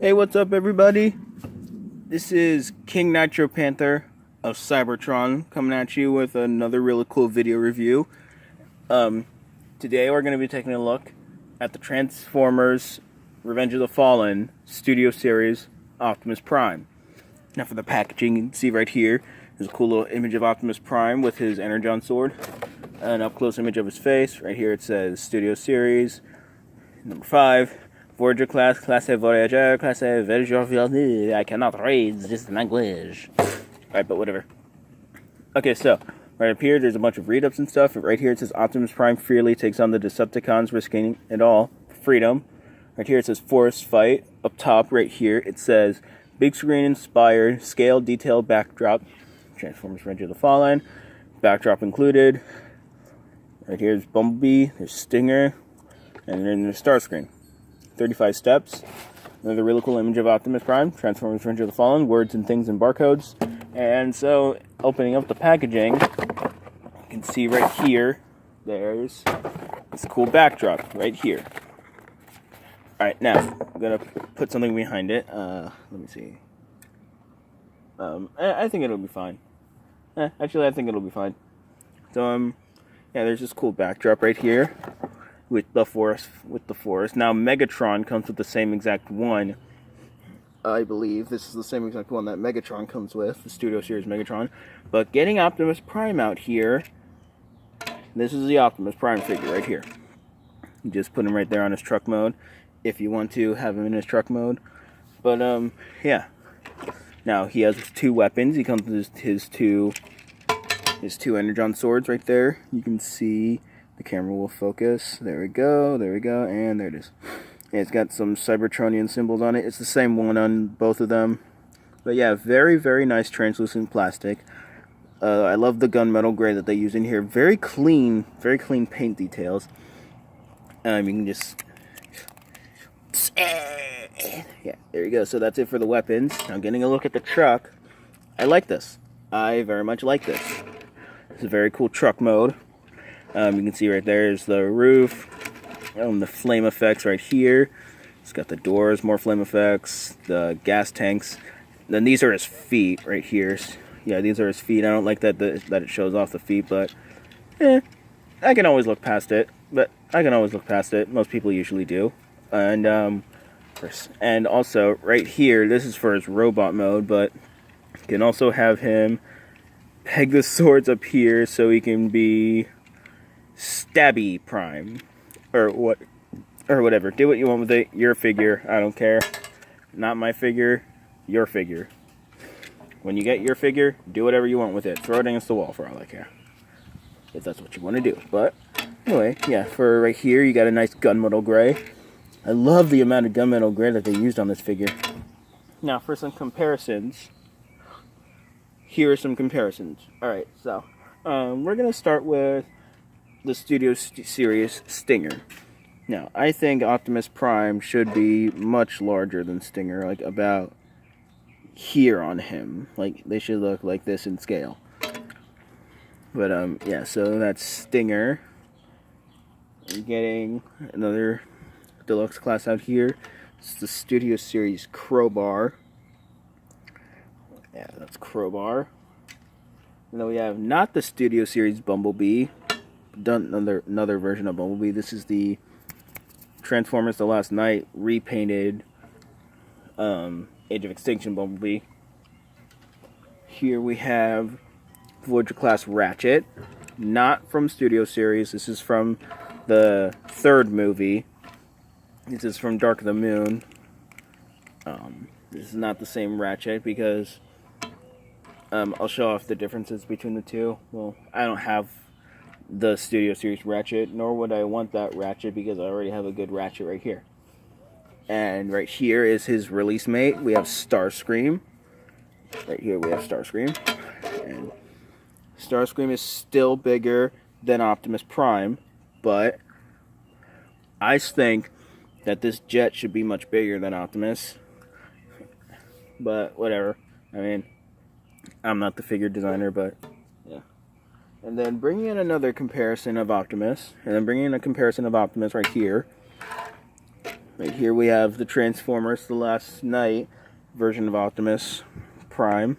Hey, what's up, everybody? This is King Nitro Panther of Cybertron coming at you with another really cool video review. Today we're going to be taking a look at the Transformers Revenge of the Fallen Studio Series Optimus Prime. Now for the packaging, you can see right here, there's a cool little image of Optimus Prime with his Energon sword. An up-close image of his face. Right here it says Studio Series, number 5. Voyager class A Voyager, class A Voyager. I cannot read this language. Alright, but whatever. Okay, so, right up here, there's a bunch of read-ups and stuff. Right here, it says Optimus Prime fearlessly takes on the Decepticons, risking it all for freedom. Right here, it says Forest Fight. Up top, right here, it says Big Screen Inspired, Scale Detail Backdrop. Transformers Revenge of the Fallen. Backdrop included. Right here is Bumblebee, there's Stinger, and then there's Starscream. 35 steps. Another really cool image of Optimus Prime, Transformers Revenge of the Fallen, words and things and barcodes. And so, opening up the packaging, you can see right here, there's this cool backdrop right here. Alright, now, I'm going to put something behind it. Let me see. I think it'll be fine. Actually, I think it'll be fine. So, yeah, there's this cool backdrop right here. With the forest. Now, Megatron comes with the same exact one. I believe this is the same exact one that Megatron comes with, the Studio Series Megatron. But getting Optimus Prime out here, this is the Optimus Prime figure right here. You just put him right there on his truck mode, if you want to have him in his truck mode. But, yeah. Now, he has 2 weapons. He comes with his two Energon swords right there. You can see... The camera will focus. There we go, and there it is. And it's got some Cybertronian symbols on it. It's the same one on both of them. But yeah, very, very nice translucent plastic. I love the gunmetal gray that they use in here. Very clean paint details. You can just... Yeah, there you go. So that's it for the weapons. Now getting a look at the truck. I like this. I very much like this. It's a very cool truck mode. You can see right there is the roof, the flame effects right here. It's got the doors, more flame effects, the gas tanks. Then these are his feet right here. Yeah, these are his feet. I don't like that it shows off the feet, but I can always look past it. Most people usually do. And also right here, this is for his robot mode, but you can also have him peg the swords up here so he can be Stabby Prime, or whatever. Do what you want with it. Your figure. I don't care. Not my figure. Your figure. When you get your figure, do whatever you want with it. Throw it against the wall for all I care. If that's what you want to do. But anyway, yeah. For right here, you got a nice gunmetal gray. I love the amount of gunmetal gray that they used on this figure. Now, for some comparisons. Here are some comparisons. All right, so we're gonna start with the Studio Series Stinger. Now, I think Optimus Prime should be much larger than Stinger, like about here on him. Like, they should look like this in scale. But, yeah, so that's Stinger. I'm getting another deluxe class out here. It's the Studio Series Crowbar. Yeah, that's Crowbar. And then we have not the Studio Series Bumblebee. Done another version of Bumblebee. This is the Transformers The Last Night repainted Age of Extinction Bumblebee. Here we have Voyager class Ratchet, not from Studio Series. This is from the 3rd movie. This is from Dark of the Moon. This is not the same Ratchet because I'll show off the differences between the two. Well, I don't have the Studio Series Ratchet, nor would I want that Ratchet because I already have a good Ratchet right here. And right here is his release mate. We have Starscream. Right here we have Starscream. And Starscream is still bigger than Optimus Prime, but I think that this jet should be much bigger than Optimus. But whatever. I mean, I'm not the figure designer, but yeah. And then bringing in another comparison of Optimus. And then bringing in a comparison of Optimus right here. Right here we have the Transformers, the last night version of Optimus Prime.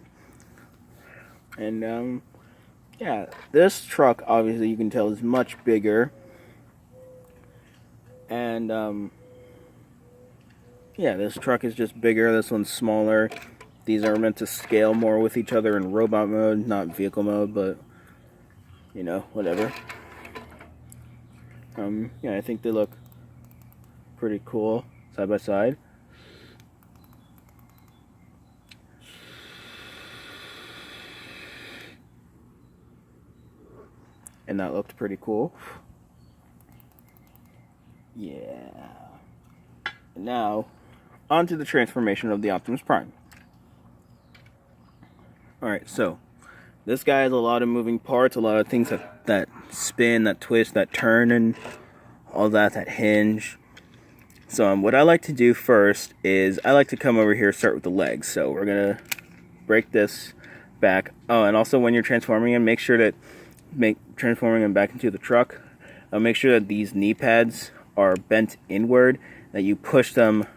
And yeah, this truck obviously you can tell is much bigger. And yeah, this truck is just bigger, this one's smaller. These are meant to scale more with each other in robot mode, not vehicle mode, but you know, whatever. Yeah, I think they look pretty cool side by side. And that looked pretty cool. Yeah. And now, on to the transformation of the Optimus Prime. Alright, so this guy has a lot of moving parts, a lot of things that spin, that twist, that turn, and all that hinge. So what I like to do first is I like to come over here, start with the legs. So we're going to break this back. Oh, and also when you're transforming him, make sure that transforming him back into the truck, make sure that these knee pads are bent inward, that you push them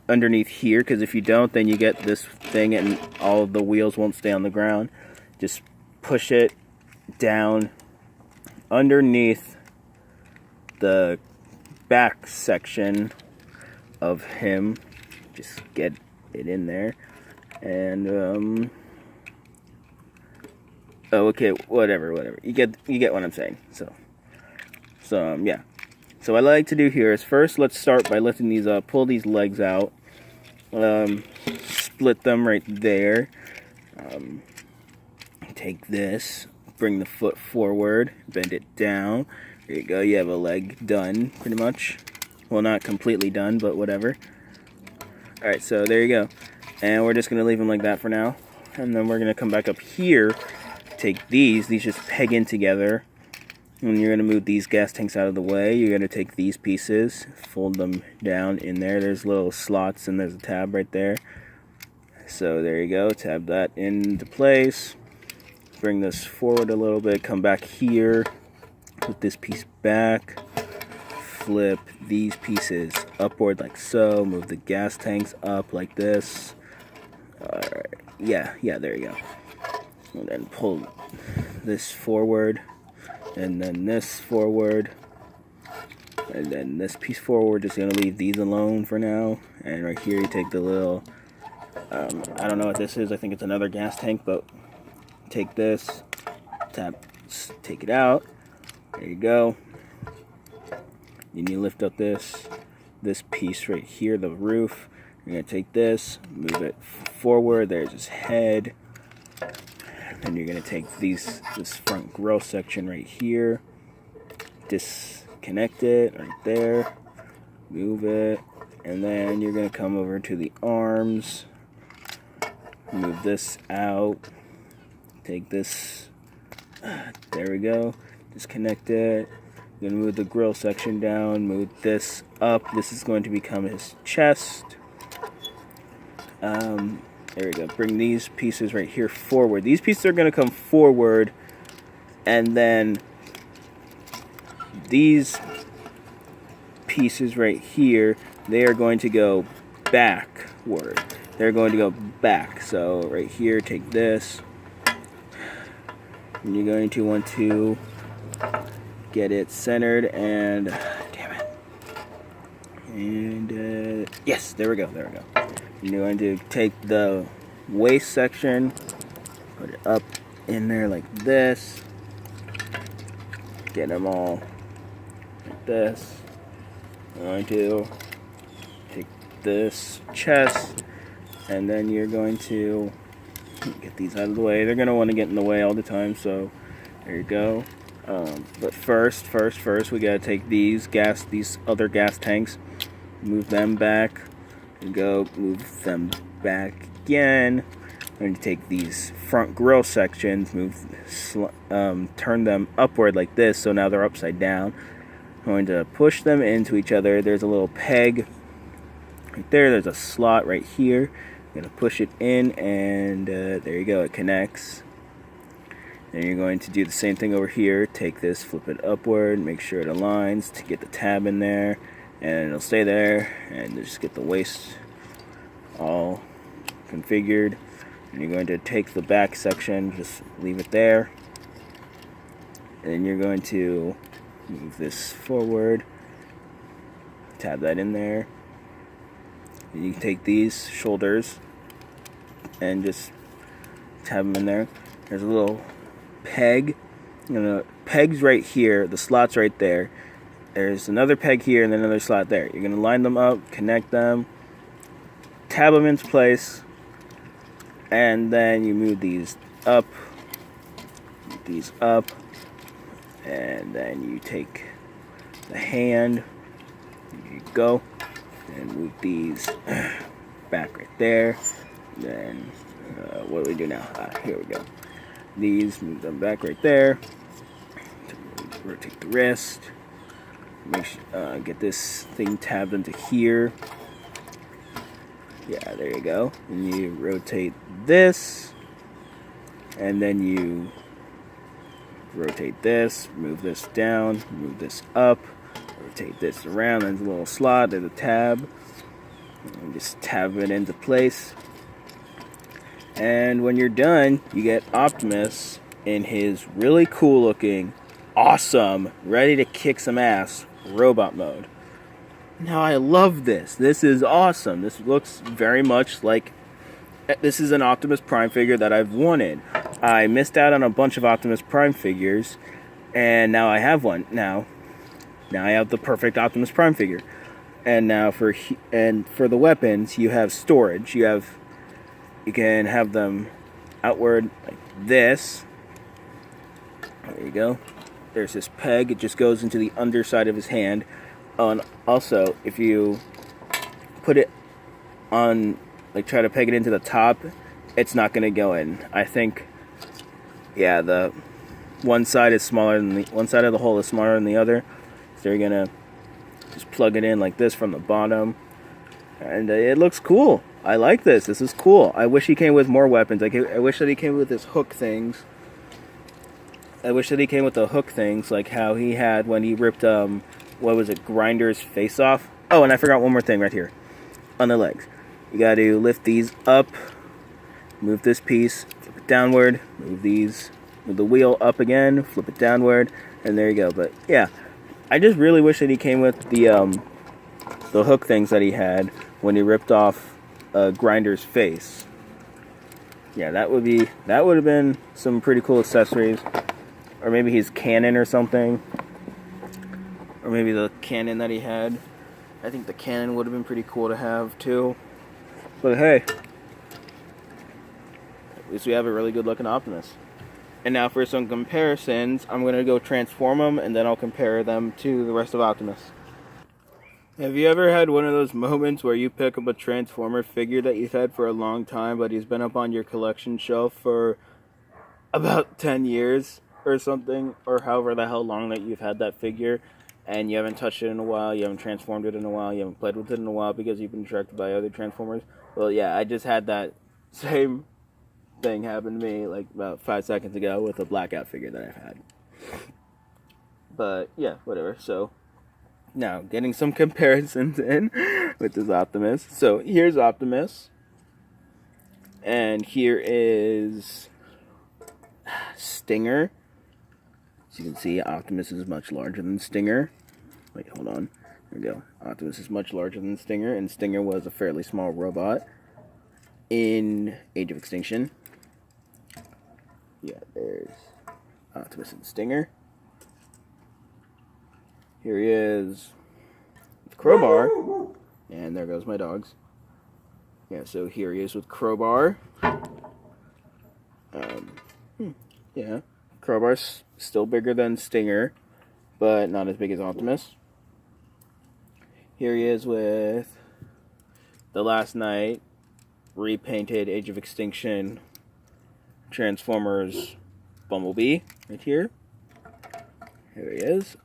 underneath here, because if you don't, then you get this thing and all of the wheels won't stay on the ground. Just push it down underneath the back section of him. Just get it in there. And oh, okay, whatever. You get what I'm saying. So yeah. So what I like to do here is first let's start by lifting these up, pull these legs out, split them right there. Take this, bring the foot forward, bend it down. There you go, you have a leg done, pretty much. Well, not completely done, but whatever. Alright, so there you go. And we're just going to leave them like that for now. And then we're going to come back up here, take these just peg in together. And you're going to move these gas tanks out of the way. You're going to take these pieces, fold them down in there. There's little slots and there's a tab right there. So there you go, tab that into place. Bring this forward a little bit, come back here, put this piece back, flip these pieces upward like so, move the gas tanks up like this. Alright, yeah, there you go. And then pull this forward, and then this forward, and then this piece forward. Just gonna leave these alone for now. And right here you take the little, I don't know what this is, I think it's another gas tank, but take this, take it out, there you go. Then you lift up this piece right here, the roof. You're going to take this, move it forward, there's his head. Then you're going to take this front grill section right here, disconnect it right there, move it, and then you're going to come over to the arms, move this out. Take this, there we go, disconnect it. You're going to move the grill section down, move this up. This is going to become his chest. There we go, bring these pieces right here forward. These pieces are going to come forward, and then these pieces right here, they are going to go backward. They're going to go back. So right here, take this. And you're going to want to get it centered and damn it. And yes, there we go. You're going to take the waist section, put it up in there like this. Get them all like this. I'm going to take this chest, and then you're going to get these out of the way. They're going to want to get in the way all the time, so there you go. But first, we got to take these other gas tanks, move them back, and go move them back again. I'm going to take these front grill sections, turn them upward like this, so now they're upside down. I'm going to push them into each other. There's a little peg right there. There's a slot right here. I'm going to push it in, and there you go, it connects. Then you're going to do the same thing over here. Take this, flip it upward, make sure it aligns to get the tab in there, and it'll stay there, and just get the waist all configured. And you're going to take the back section, just leave it there, and then you're going to move this forward, tab that in there. And you can take these shoulders and just tab them in there. There's a little peg, pegs right here, the slot's right there. There's another peg here and then another slot there. You're going to line them up, connect them, tab them into place, and then you move these up, and then you take the hand, there you go, and move these back right there. Then what do we do now? Here we go. These, move them back right there. Rotate the wrist. Get this thing tabbed into here. Yeah, there you go. And you rotate this, and then you rotate this, move this down, move this up, rotate this around. There's a little slot, there's a tab, and just tab it into place. And when you're done, you get Optimus in his really cool looking, awesome, ready to kick some ass robot mode. Now I love this. This is awesome. This looks very much like, this is an Optimus Prime figure that I've wanted. I missed out on a bunch of Optimus Prime figures, and now I have one. Now I have the perfect Optimus Prime figure. And now for the weapons, you have storage. You can have them outward like this. There you go. There's this peg. It just goes into the underside of his hand. And also, if you put it on, like try to peg it into the top, it's not going to go in. I think, yeah, the one side is smaller than one side of the hole is smaller than the other. So you're going to just plug it in like this from the bottom. And it looks cool. I like this. This is cool. I wish he came with more weapons. I wish that he came with his hook things. I wish that he came with the hook things, like how he had when he ripped, what was it, Grinder's face off. Oh, and I forgot one more thing right here. On the legs. You got to lift these up, move this piece, flip it downward, move the wheel up again, flip it downward, and there you go. But yeah, I just really wish that he came with the hook things that he had when he ripped off Grinder's face. Yeah, that would have been some pretty cool accessories. Or maybe his cannon or something. Or maybe the cannon that he had. I think the cannon would have been pretty cool to have too. But hey, at least we have a really good looking Optimus. And now for some comparisons, I'm going to go transform them and then I'll compare them to the rest of Optimus. Have you ever had one of those moments where you pick up a Transformer figure that you've had for a long time, but he's been up on your collection shelf for about 10 years or something, or however the hell long that you've had that figure, and you haven't touched it in a while, you haven't transformed it in a while, you haven't played with it in a while because you've been distracted by other Transformers? Well, yeah, I just had that same thing happen to me like about 5 seconds ago with a Blackout figure that I've had. But yeah, whatever. So now getting some comparisons in with this Optimus. So here's Optimus, and here is Stinger. As you can see, Optimus is much larger than Stinger. Wait, hold on. There we go. Optimus is much larger than Stinger, and Stinger was a fairly small robot in Age of Extinction. Yeah, there's Optimus and Stinger. Here he is with Crowbar. And there goes my dogs. Yeah, so here he is with Crowbar. Yeah, Crowbar's still bigger than Stinger, but not as big as Optimus. Here he is with the Last Night repainted Age of Extinction Transformers Bumblebee right here. Here he is.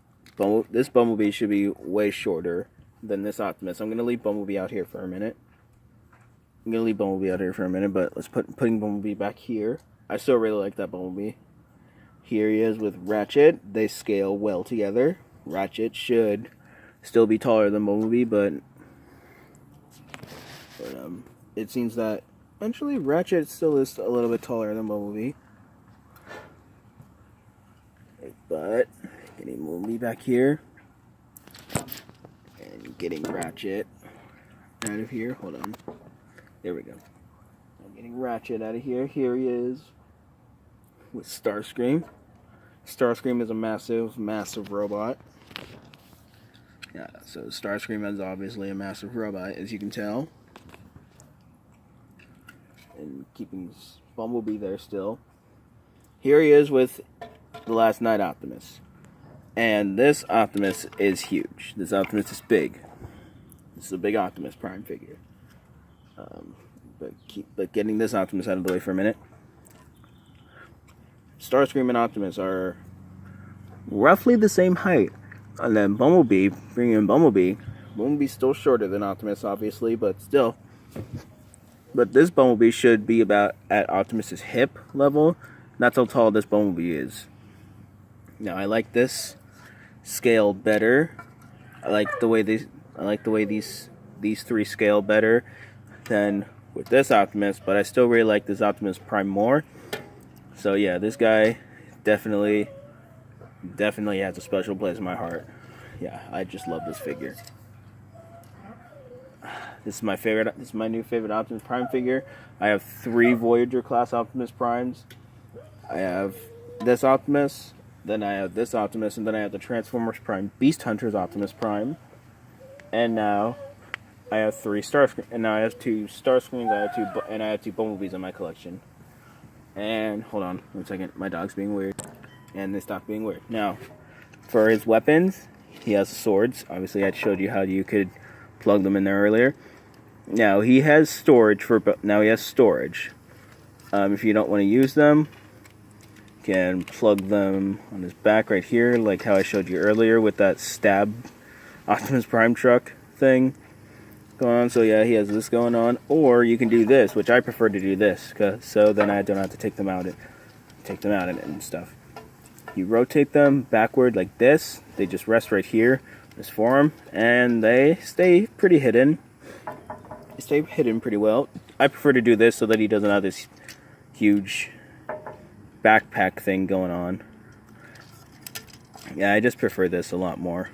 This Bumblebee should be way shorter than this Optimus. I'm going to leave Bumblebee out here for a minute. But let's putting Bumblebee back here. I still really like that Bumblebee. Here he is with Ratchet. They scale well together. Ratchet should still be taller than Bumblebee, but it seems that eventually Ratchet still is a little bit taller than Bumblebee. But getting Bumblebee back here and getting Ratchet out of here. Hold on. There we go. I'm getting Ratchet out of here. Here he is with Starscream. Starscream is a massive, massive robot. Yeah, so Starscream is obviously a massive robot, as you can tell. And keeping Bumblebee there still. Here he is with the Last Night Optimus. And this Optimus is huge. This Optimus is big. This is a big Optimus Prime figure. But getting this Optimus out of the way for a minute. Starscream and Optimus are roughly the same height. And then Bumblebee, bringing in Bumblebee. Bumblebee's still shorter than Optimus, obviously, but still. But this Bumblebee should be about at Optimus's hip level. That's how tall this Bumblebee is. Now, I like this scale better. I like the way these three scale better than with this Optimus, but I still really like this Optimus Prime more. So yeah, this guy definitely has a special place in my heart. Yeah, I just love this figure. This is my favorite. This is my new favorite Optimus Prime figure. I have 3 Voyager class Optimus Primes. I have this Optimus, then I have this Optimus, and then I have the Transformers Prime Beast Hunters Optimus Prime. And now I have 3 Starscreams, and now I have 2 Starscreams. I have 2 Bumblebees in my collection. And hold on 1 second, my dog's being weird, and they stopped being weird. Now, for his weapons, he has swords. Obviously, I showed you how you could plug them in there earlier. Now he has storage if you don't want to use them, you can plug them on his back right here, like how I showed you earlier with that stab Optimus Prime truck thing going on. So yeah, he has this going on. Or you can do this, which I prefer to do this, so then I don't have to take them out and stuff. You rotate them backward like this. They just rest right here, this forearm, and they stay pretty hidden. They stay hidden pretty well. I prefer to do this so that he doesn't have this huge backpack thing going on. Yeah, I just prefer this a lot more.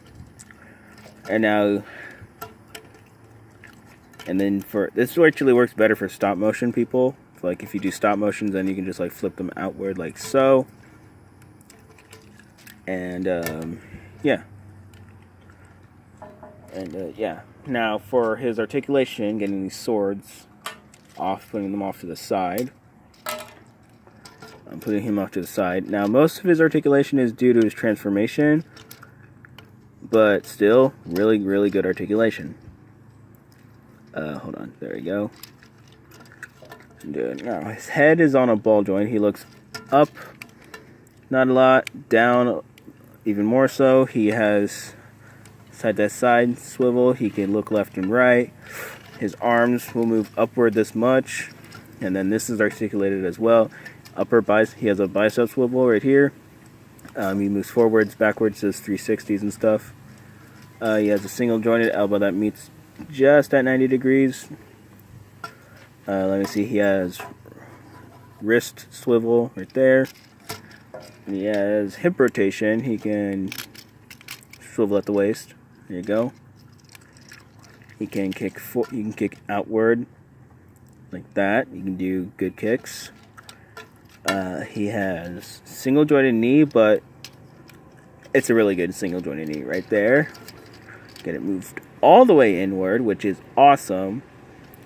And now, and then for this actually works better for stop motion people. Like if you do stop motions, then you can just like flip them outward like so. And yeah. And yeah. Now for his articulation, getting these swords off, putting them off to the side. I'm putting him off to the side. Now most of his articulation is due to his transformation, but still really, really good articulation. Hold on, there we go. Now his head is on a ball joint. He looks up, not a lot, down even more so. He has side to side swivel. He can look left and right. His arms will move upward this much, and then this is articulated as well. He has a bicep swivel right here. He moves forwards, backwards, does 360s and stuff. He has a single jointed elbow that meets just at 90 degrees. Let me see, he has wrist swivel right there. And he has hip rotation. He can swivel at the waist. There you go. He can kick outward like that. You can do good kicks. He has single jointed knee, but it's a really good single jointed knee right there. Get it moved all the way inward, which is awesome.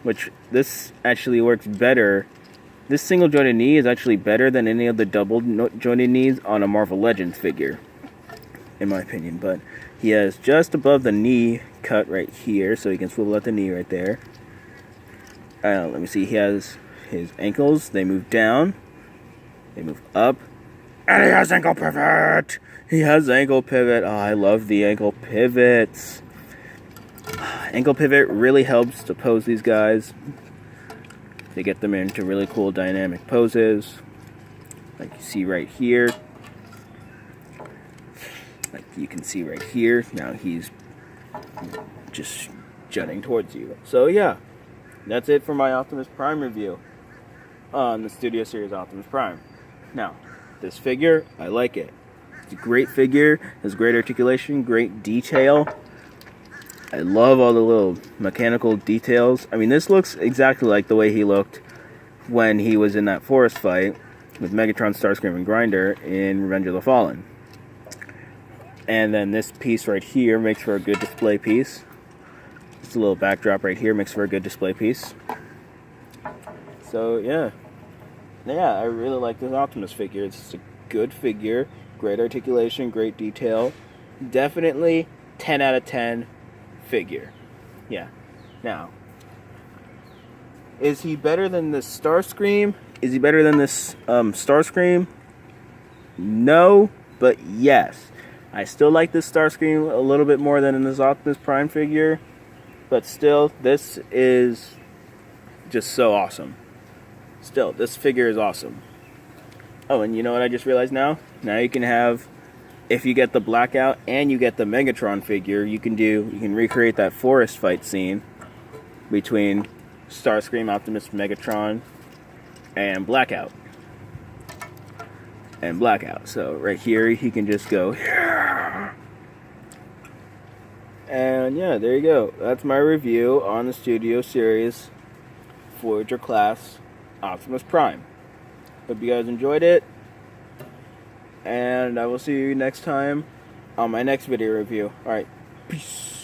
Which this actually works better. This single jointed knee is actually better than any of the double jointed knees on a Marvel Legends figure, in my opinion. But he has just above the knee cut right here, so he can swivel at the knee right there. Let me see, he has his ankles, they move down, they move up, and he has ankle pivot! He has ankle pivot. Oh, I love the ankle pivots. Ankle pivot really helps to pose these guys, to get them into really cool dynamic poses, like you see right here. Like you can see right here. Now he's just jutting towards you. So yeah, that's it for my Optimus Prime review on the Studio Series Optimus Prime. Now, this figure, I like it. It's a great figure, has great articulation, great detail. I love all the little mechanical details. I mean, this looks exactly like the way he looked when he was in that forest fight with Megatron, Starscream, and Grinder in Revenge of the Fallen. And then this piece right here makes for a good display piece. This little backdrop right here makes for a good display piece. So yeah, I really like this Optimus figure. It's a good figure, great articulation, great detail. Definitely 10 out of 10 figure. Yeah. Now, is he better than this Starscream? Is he better than this Starscream? No, but yes. I still like this Starscream a little bit more than in this Optimus Prime figure, but still, this is just so awesome. Still, this figure is awesome. Oh, and you know what I just realized now? Now you can have, if you get the Blackout and you get the Megatron figure, you can recreate that forest fight scene between Starscream, Optimus, Megatron, and Blackout. So right here, he can just go, yeah. And yeah, there you go. That's my review on the Studio Series Voyager class Optimus Prime. Hope you guys enjoyed it. And I will see you next time on my next video review. Alright, peace.